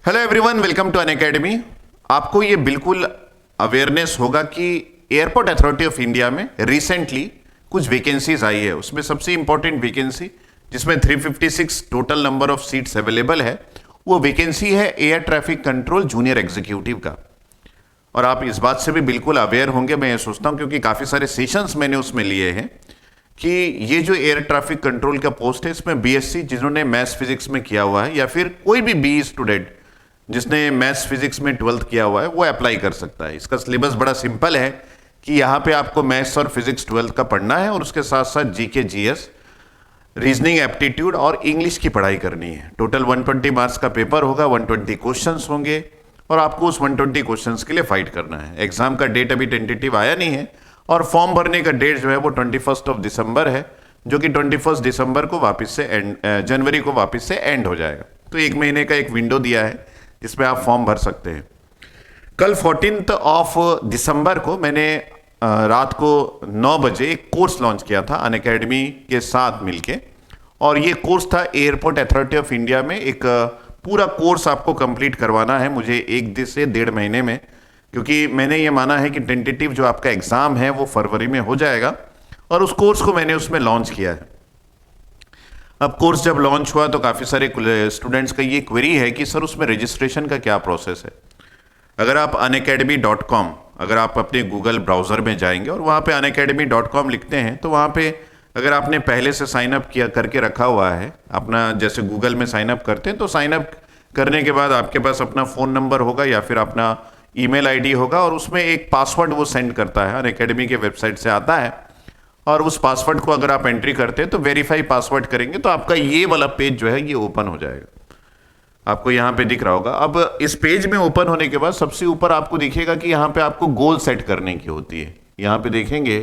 Hello everyone, welcome to Unacademy. आपको ये बिल्कुल अवेयरनेस होगा कि एयरपोर्ट अथॉरिटी ऑफ इंडिया में रिसेंटली कुछ वैकेंसीज आई है। उसमें सबसे इंपॉर्टेंट वैकेंसी जिसमें 356 total number of seats available है, वो वैकेंसी है air traffic control junior executive का। और आप इस बात से भी बिल्कुल अवेयर होंगे, मैं ये सोचता हूँ, क्योंकि काफ़ी सारे सेशंस मैंने उसमें लिए हैं कि ये जो एयर ट्रैफिक कंट्रोल का पोस्ट है, इसमें बीएससी जिन्होंने मैथ्स फिजिक्स में किया हुआ है या फिर कोई भी बीई स्टूडेंट जिसने मैथ्स फिजिक्स में 12th किया हुआ है वो अप्लाई कर सकता है। इसका सिलेबस बड़ा सिंपल है कि यहाँ पे आपको मैथ्स और फिजिक्स 12th का पढ़ना है और उसके साथ साथ जीके, जीएस, रीजनिंग, एप्टीट्यूड और इंग्लिश की पढ़ाई करनी है। टोटल 120 मार्क्स का पेपर होगा, 120 क्वेश्चंस होंगे और आपको उस 120 क्वेश्चंस के लिए फाइट करना है। एग्जाम का डेट अभी टेंटेटिव आया नहीं है और फॉर्म भरने का डेट जो है वो 21 दिसंबर है, जो कि 21 दिसंबर को वापस से जनवरी को वापस से एंड हो जाएगा। तो एक महीने का एक विंडो दिया है जिसमें आप फॉर्म भर सकते हैं। कल 14 दिसंबर को मैंने रात को 9 बजे एक कोर्स लॉन्च किया था अनअकैडमी के साथ मिलके, और ये कोर्स था एयरपोर्ट अथॉरिटी ऑफ इंडिया में। एक पूरा कोर्स आपको कंप्लीट करवाना है मुझे 1 से 1.5 महीने में, क्योंकि मैंने ये माना है कि टेंटेटिव जो आपका एग्ज़ाम है वो फरवरी में हो जाएगा और उस कोर्स को मैंने उसमें लॉन्च किया है। अब कोर्स जब लॉन्च हुआ तो काफ़ी सारे स्टूडेंट्स का ये क्वेरी है कि सर उसमें रजिस्ट्रेशन का क्या प्रोसेस है। अगर आप unacademy.com, अगर आप अपने गूगल ब्राउज़र में जाएंगे और वहाँ पे unacademy.com लिखते हैं तो वहाँ पे अगर आपने पहले से साइन अप किया करके रखा हुआ है अपना, जैसे गूगल में साइन अप करते हैं, तो साइन अप करने के बाद आपके पास अपना फ़ोन नंबर होगा या फिर अपना ईमेल आईडी होगा और उसमें एक पासवर्ड वो सेंड करता है, अनअकैडमी के वेबसाइट से आता है। और उस पासवर्ड को अगर आप एंट्री करते हैं तो वेरीफाई पासवर्ड करेंगे तो आपका ये वाला पेज जो है ये ओपन हो जाएगा। आपको यहाँ पे दिख रहा होगा। अब इस पेज में ओपन होने के बाद सबसे ऊपर आपको दिखेगा कि यहाँ पे आपको गोल सेट करने की होती है। यहाँ पे देखेंगे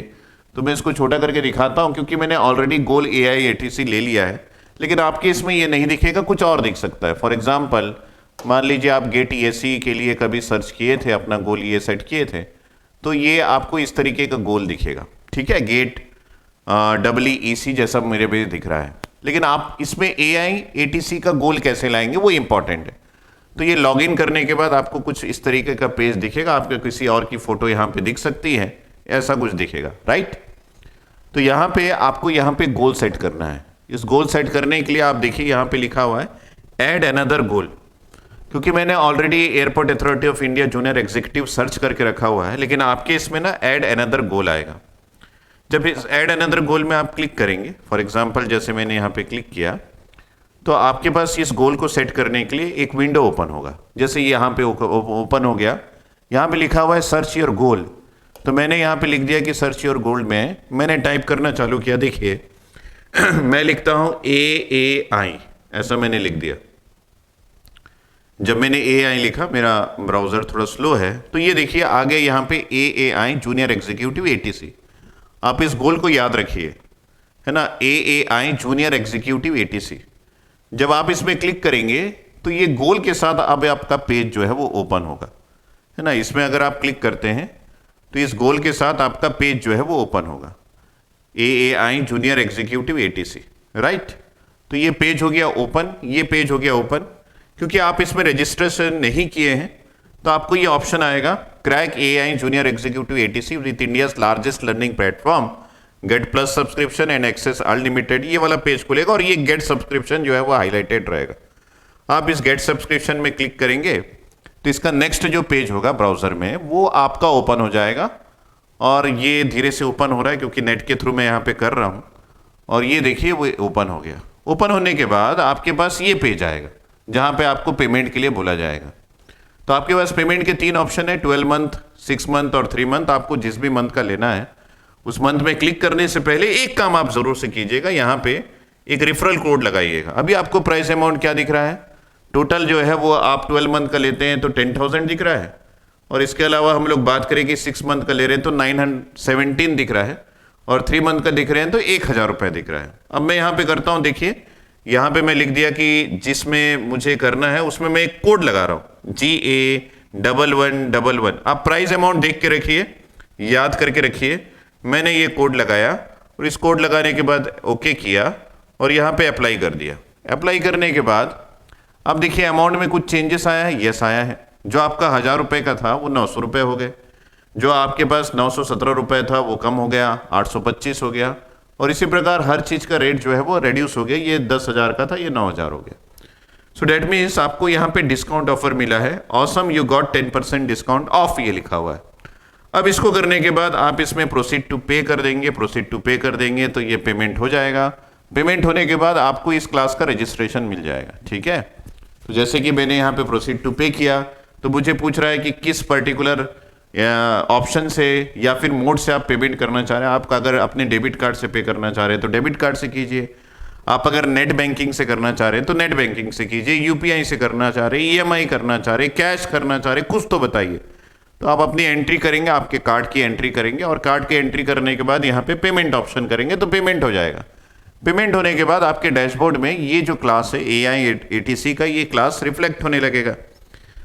तो मैं इसको छोटा करके दिखाता हूँ क्योंकि मैंने ऑलरेडी गोल AIATC ले लिया है, लेकिन आपके इसमें ये नहीं दिखेगा, कुछ और दिख सकता है। फॉर एग्जाम्पल मान लीजिए आप गेट EAC के लिए कभी सर्च किए थे, अपना गोल ये सेट किए थे, तो ये आपको इस तरीके का गोल दिखेगा। ठीक है, गेट EEC जैसा मेरे पे दिख रहा है, लेकिन आप इसमें AIATC का गोल कैसे लाएंगे वो इंपॉर्टेंट है। तो ये लॉगिन करने के बाद आपको कुछ इस तरीके का पेज दिखेगा, आपको किसी और की फोटो यहाँ पे दिख सकती है, ऐसा कुछ दिखेगा, राइट। तो यहाँ पे आपको यहाँ पे गोल सेट करना है। इस गोल सेट करने के लिए आप देखिए यहाँ पे लिखा हुआ है ऐड अनदर गोल, क्योंकि मैंने already airport authority of India junior executive search करके रखा हुआ है, लेकिन आपके इसमें ना ऐड अनदर गोल आएगा। जब इस ऐड अनदर गोल में आप क्लिक करेंगे, फॉर एग्जांपल जैसे मैंने यहाँ पे क्लिक किया, तो आपके पास इस गोल को सेट करने के लिए एक विंडो ओपन होगा। जैसे यहाँ पे ओपन हो गया, यहाँ पे लिखा हुआ है सर्च योर गोल, तो मैंने यहाँ पे लिख दिया कि सर्च योर गोल में मैंने टाइप करना चालू किया। देखिए मैं लिखता हूँ AAI, ऐसा मैंने लिख दिया। जब मैंने AI लिखा, मेरा ब्राउज़र थोड़ा स्लो है, तो ये देखिए आगे यहाँ पे AAI जूनियर एग्जीक्यूटिव ATC। आप इस गोल को याद रखिए, है ना, AAI जूनियर एग्जीक्यूटिव ATC। जब आप इसमें क्लिक करेंगे तो ये गोल के साथ अब आपका पेज जो है वो ओपन होगा, है ना। इसमें अगर आप क्लिक करते हैं तो इस गोल के साथ आपका पेज जो है वो ओपन होगा, AAI junior executive ATC, right. तो ये पेज हो गया ओपन, ये पेज हो गया ओपन। क्योंकि आप इसमें रजिस्ट्रेशन नहीं किए हैं तो आपको ये ऑप्शन आएगा crack AI junior executive ATC with India's largest learning platform, get plus subscription and access unlimited, ये वाला पेज खुलेगा और ये गेट सब्सक्रिप्शन जो है वो हाईलाइटेड रहेगा। आप इस गेट सब्सक्रिप्शन में क्लिक करेंगे तो इसका नेक्स्ट जो पेज होगा ब्राउजर में वो आपका ओपन हो जाएगा। और ये धीरे से ओपन हो रहा है क्योंकि नेट के थ्रू मैं यहाँ पे कर रहा हूँ, और ये देखिए वो ओपन हो गया। ओपन होने के बाद आपके पास ये पेज आएगा जहाँ पे आपको पेमेंट के लिए बोला जाएगा। तो आपके पास पेमेंट के 3 ऑप्शन है, 12 मंथ, 6 मंथ और 3 मंथ। आपको जिस भी मंथ का लेना है उस मंथ में क्लिक करने से पहले एक काम आप जरूर से कीजिएगा, यहाँ पे एक रेफरल कोड लगाइएगा। अभी आपको प्राइस अमाउंट क्या दिख रहा है, टोटल जो है वो आप 12 मंथ का लेते हैं तो 10,000 दिख रहा है, और इसके अलावा हम लोग बात करें कि 6 मंथ का ले रहे हैं तो 917 दिख रहा है, और 3 मंथ का दिख रहे हैं तो 1,000 रुपये दिख रहा है। अब मैं यहाँ पे करता हूँ, देखिए यहाँ पे मैं लिख दिया कि जिसमें मुझे करना है उसमें मैं एक कोड लगा रहा हूँ GA1111। आप प्राइस अमाउंट देख के रखिए, याद करके रखिए। मैंने ये कोड लगाया और इस कोड लगाने के बाद ओके किया और यहाँ पे अप्लाई कर दिया। अप्लाई करने के बाद अब देखिए अमाउंट में कुछ चेंजेस आया है, यस आया है। जो आपका 1000 रुपये का था वो 900 रुपये हो गए, जो आपके पास 917 रुपये था वो कम हो गया, 825 हो गया, और इसी प्रकार हर चीज़ का रेट जो है वो रिड्यूस हो गया। ये 10,000 का था, ये 9,000 हो गया। सो डेट मीन्स आपको यहाँ पे डिस्काउंट ऑफर मिला है, awesome you got 10% discount of, ये लिखा हुआ है। अब इसको करने के बाद आप इसमें प्रोसीड टू पे कर देंगे, प्रोसीड टू पे कर देंगे तो ये पेमेंट हो जाएगा। पेमेंट होने के बाद आपको इस क्लास का रजिस्ट्रेशन मिल जाएगा, ठीक है। तो जैसे कि मैंने यहाँ पे प्रोसीड टू पे किया तो मुझे पूछ रहा है कि किस पर्टिकुलर ऑप्शन से या फिर मोड से आप पेमेंट करना चाह रहे हैं। आप अगर अपने डेबिट कार्ड से पे करना चाह रहे हैं तो डेबिट कार्ड से कीजिए, आप अगर नेट बैंकिंग से करना चाह रहे हैं तो नेट बैंकिंग से कीजिए, यूपीआई से करना चाह रहे हैं, ईएमआई करना चाह रहे हैं, कैश करना चाह रहे हैं, कुछ तो बताइए। तो आप अपनी एंट्री करेंगे, आपके कार्ड की एंट्री करेंगे और कार्ड की एंट्री करने के बाद यहाँ पे पेमेंट ऑप्शन करेंगे तो पेमेंट हो जाएगा। पेमेंट होने के बाद आपके डैशबोर्ड में ये जो क्लास है AI/ATC का, ये क्लास रिफ्लेक्ट होने लगेगा।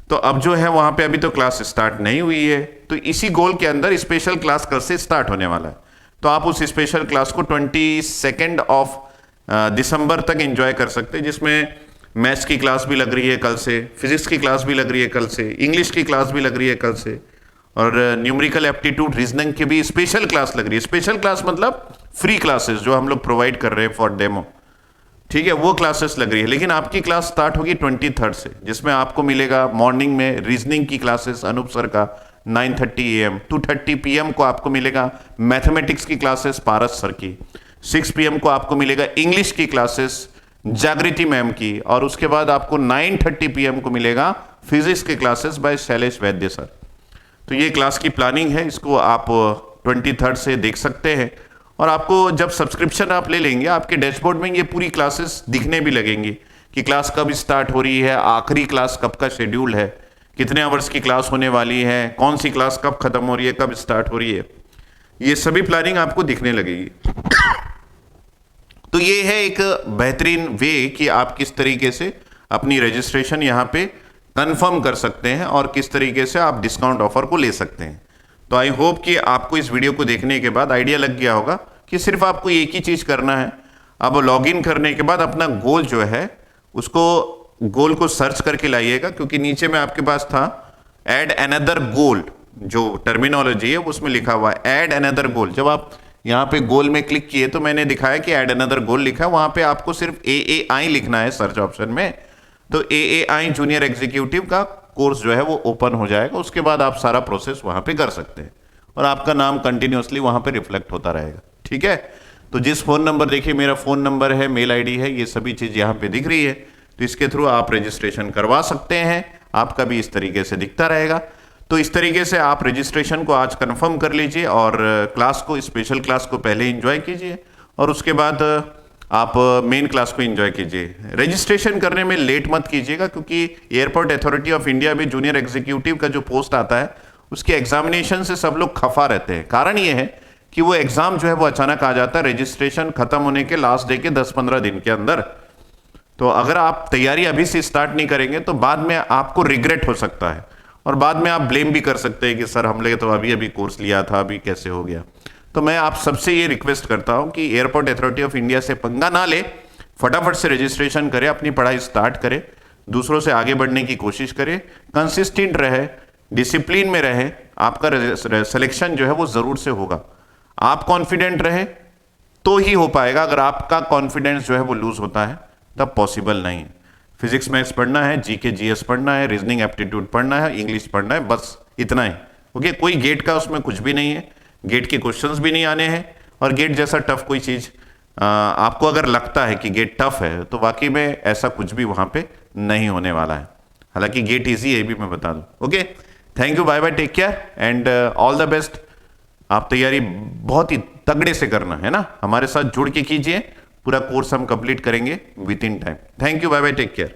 तो अब जो है वहाँ पे अभी तो क्लास स्टार्ट नहीं हुई है, तो इसी गोल के अंदर स्पेशल क्लास कल से स्टार्ट होने वाला है। तो आप उस स्पेशल क्लास को 22 ऑफ दिसंबर तक एंजॉय कर सकते हैं, जिसमें मैथ्स की क्लास भी लग रही है कल से, फिजिक्स की क्लास भी लग रही है कल से, इंग्लिश की क्लास भी लग रही है कल से, और न्यूमेरिकल एप्टीट्यूड रीजनिंग की भी स्पेशल क्लास लग रही है। स्पेशल क्लास मतलब फ्री क्लासेस जो हम लोग प्रोवाइड कर रहे हैं फॉर डेमो, ठीक है, वो क्लासेस लग रही है। लेकिन आपकी क्लास स्टार्ट होगी 23 से, जिसमें आपको मिलेगा मॉर्निंग में रीजनिंग की क्लासेस अनूप सर का 9:30 AM, 2:30 PM को आपको मिलेगा मैथमेटिक्स की क्लासेस पारस सर की, 6 PM को आपको मिलेगा इंग्लिश की क्लासेस जागृति मैम की, और उसके बाद आपको 9:30 PM को मिलेगा फिजिक्स की क्लासेस बाय शैलेश वैद्य सर। तो ये क्लास की प्लानिंग है, इसको आप 23 से देख सकते हैं। और आपको जब सब्सक्रिप्शन आप ले लेंगे, आपके डैशबोर्ड में ये पूरी क्लासेस दिखने भी लगेंगी कि क्लास कब स्टार्ट हो रही है, आखिरी क्लास कब का शेड्यूल है, कितने आवर्स की क्लास होने वाली है, कौन सी क्लास कब खत्म हो रही है, कब स्टार्ट हो रही है, ये सभी प्लानिंग आपको दिखने लगेगी। तो ये है एक बेहतरीन वे कि आप किस तरीके से अपनी रजिस्ट्रेशन यहाँ पे कंफर्म कर सकते हैं और किस तरीके से आप डिस्काउंट ऑफर को ले सकते हैं। तो आई होप कि आपको इस वीडियो को देखने के बाद आइडिया लग गया होगा कि सिर्फ आपको एक ही चीज़ करना है। अब लॉगिन करने के बाद अपना गोल जो है उसको गोल को सर्च करके लाइएगा, क्योंकि नीचे में आपके पास था ऐड अनदर गोल, जो टर्मिनोलॉजी है उसमें लिखा हुआ है ऐड अनदर गोल। जब आप यहाँ पे गोल में क्लिक किए तो मैंने दिखाया कि ऐड अनदर गोल लिखा है, वहाँ पे आपको सिर्फ AAI लिखना है सर्च ऑप्शन में। तो AAI जूनियर एग्जीक्यूटिव का कोर्स जो है वो ओपन हो जाएगा, उसके बाद आप सारा प्रोसेस वहाँ पे कर सकते हैं और आपका नाम कंटिन्यूसली वहाँ पे रिफ्लेक्ट होता रहेगा, ठीक है। तो जिस फ़ोन नंबर, देखिए मेरा फ़ोन नंबर है, मेल ID है, ये सभी चीज़ यहाँ पे दिख रही है, तो इसके थ्रू आप रजिस्ट्रेशन करवा सकते हैं, आपका भी इस तरीके से दिखता रहेगा। तो इस तरीके से आप रजिस्ट्रेशन को आज कन्फर्म कर लीजिए और क्लास को, स्पेशल क्लास को पहले इंजॉय कीजिए और उसके बाद आप मेन क्लास को एंजॉय कीजिए। रजिस्ट्रेशन करने में लेट मत कीजिएगा, क्योंकि एयरपोर्ट अथॉरिटी ऑफ इंडिया में जूनियर एग्जीक्यूटिव का जो पोस्ट आता है उसके एग्जामिनेशन से सब लोग खफा रहते हैं। कारण ये है कि वो एग्जाम जो है वो अचानक आ जाता है रजिस्ट्रेशन खत्म होने के लास्ट डे के 10-15 दिन के अंदर। तो अगर आप तैयारी अभी से स्टार्ट नहीं करेंगे तो बाद में आपको रिग्रेट हो सकता है और बाद में आप ब्लेम भी कर सकते हैं कि सर हमने तो अभी अभी कोर्स लिया था, अभी कैसे हो गया। तो मैं आप सबसे ये रिक्वेस्ट करता हूं कि एयरपोर्ट अथॉरिटी ऑफ इंडिया से पंगा ना ले, फटाफट से रजिस्ट्रेशन करें, अपनी पढ़ाई स्टार्ट करें, दूसरों से आगे बढ़ने की कोशिश करें, कंसिस्टेंट रहे, डिसिप्लिन में रहे, आपका सिलेक्शन जो है वो जरूर से होगा। आप कॉन्फिडेंट रहे तो ही हो पाएगा, अगर आपका कॉन्फिडेंस जो है वो लूज होता है तब पॉसिबल नहीं है। फिजिक्स मैथ्स पढ़ना है, GK GS पढ़ना है, रीजनिंग एप्टीट्यूड पढ़ना है, इंग्लिश पढ़ना है, बस इतना ही। ओके, कोई गेट का उसमें कुछ भी नहीं है, गेट के क्वेश्चंस भी नहीं आने हैं और गेट जैसा टफ कोई चीज़ आपको अगर लगता है कि गेट टफ है तो वाकई में ऐसा कुछ भी वहाँ पे नहीं होने वाला है। हालांकि गेट इजी है, ये भी मैं बता दूँ। Okay, thank you, bye bye, take care and all the best. आप तैयारी बहुत ही तगड़े से करना है ना, हमारे साथ जुड़ के कीजिए, पूरा कोर्स हम कंप्लीट करेंगे within time. Thank you, bye bye, take care.